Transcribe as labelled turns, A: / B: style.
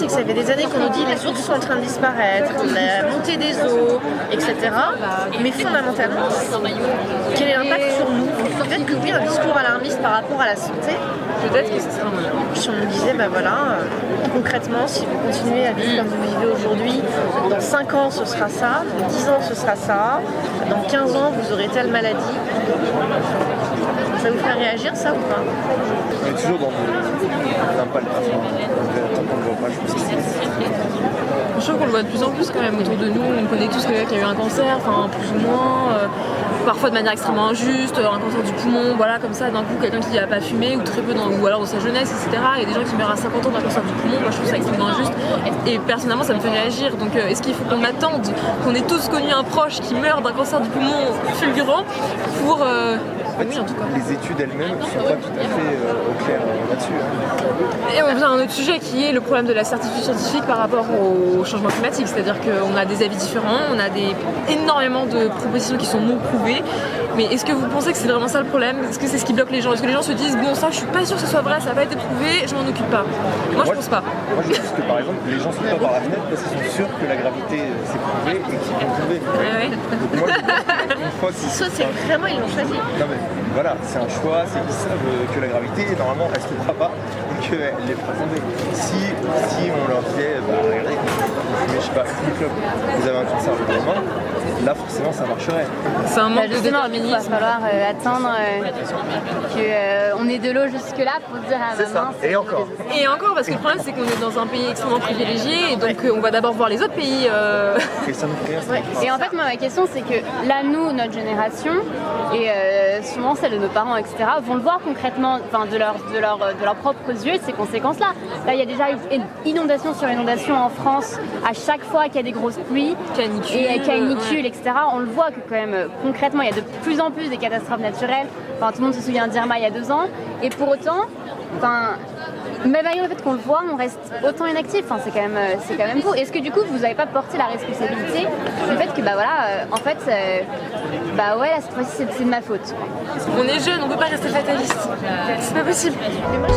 A: c'est que ça fait des années qu'on nous dit les ours sont en train de disparaître, la montée des eaux, etc. Mais fondamentalement, quel est l'impact sur nous? Peut-être que oui, un discours alarmiste par rapport à la santé, peut-être que ce serait un moyen. Si on nous disait, concrètement, si vous continuez à vivre comme vous vivez aujourd'hui, dans 5 ans ce sera ça, dans 10 ans ce sera ça, dans 15 ans vous aurez telle maladie. Ça vous fait réagir ça ou pas?
B: On est toujours dans l'impact.
C: Je trouve qu'on le voit de plus en plus quand même autour de nous. On connaît tous quelqu'un qui a eu un cancer, enfin plus ou moins, parfois de manière extrêmement injuste, un cancer du poumon, voilà comme ça, d'un coup quelqu'un qui n'a pas fumé ou très peu, ou alors dans sa jeunesse, etc. Il y a des gens qui meurent à 50 ans d'un cancer du poumon, moi je trouve ça extrêmement injuste. Et personnellement ça me fait réagir. Donc est-ce qu'il faut qu'on attende qu'on ait tous connu un proche qui meurt d'un cancer du poumon fulgurant pour...
B: En fait, les études elles-mêmes ne sont pas tout à fait au clair là-dessus.
C: Et on vient à un autre sujet qui est le problème de la certitude scientifique par rapport au changement climatique. C'est-à-dire qu'on a des avis différents, on a énormément de propositions qui sont non prouvées. Mais est-ce que vous pensez que c'est vraiment ça le problème? Est-ce que c'est ce qui bloque les gens? Est-ce que les gens se disent bon ça je suis pas sûr que ce soit vrai, ça n'a pas été prouvé, je m'en occupe pas? Moi je pense pas.
B: Moi je pense que par exemple les gens sautent pas par la fenêtre parce qu'ils sont sûrs que la gravité c'est prouvé et qu'ils vont prouver.
C: Ouais.
B: Donc moi une fois qu'ils
A: c'est vraiment ils l'ont choisi.
B: Non mais voilà, c'est un choix, c'est qu'ils savent que la gravité normalement elle restera pas et qu'elle les fera tomber. Si on leur disait regardez, mais je sais pas, une clope, vous avez un cancer le lendemain, là forcément ça marcherait.
C: C'est un manque de
D: déterminisme. Il va falloir attendre qu'on ait de l'eau jusque là pour dire à maman.
B: Et encore.
C: Et encore parce que le problème c'est qu'on est dans un pays extrêmement privilégié et donc on va d'abord voir les autres pays.
B: Et ça nous fait rien.
D: Et en fait moi ma question c'est que là nous, notre génération et souvent celle de nos parents etc. vont le voir concrètement, de leurs propres yeux ces conséquences-là. Là il y a déjà eu inondation sur inondation en France à chaque fois qu'il y a des grosses pluies, canicule, etc. On le voit que quand même concrètement il y a de plus en plus des catastrophes naturelles. Enfin, tout le monde se souvient d'Irma il y a 2 ans et pour autant, même malgré le fait qu'on le voit, on reste autant inactif. Enfin, c'est quand même fou. Est-ce que du coup vous n'avez pas porté la responsabilité du fait que là cette fois-ci c'est de ma faute?
C: On est jeune, on peut pas rester fataliste. C'est pas possible.
A: Mais moi,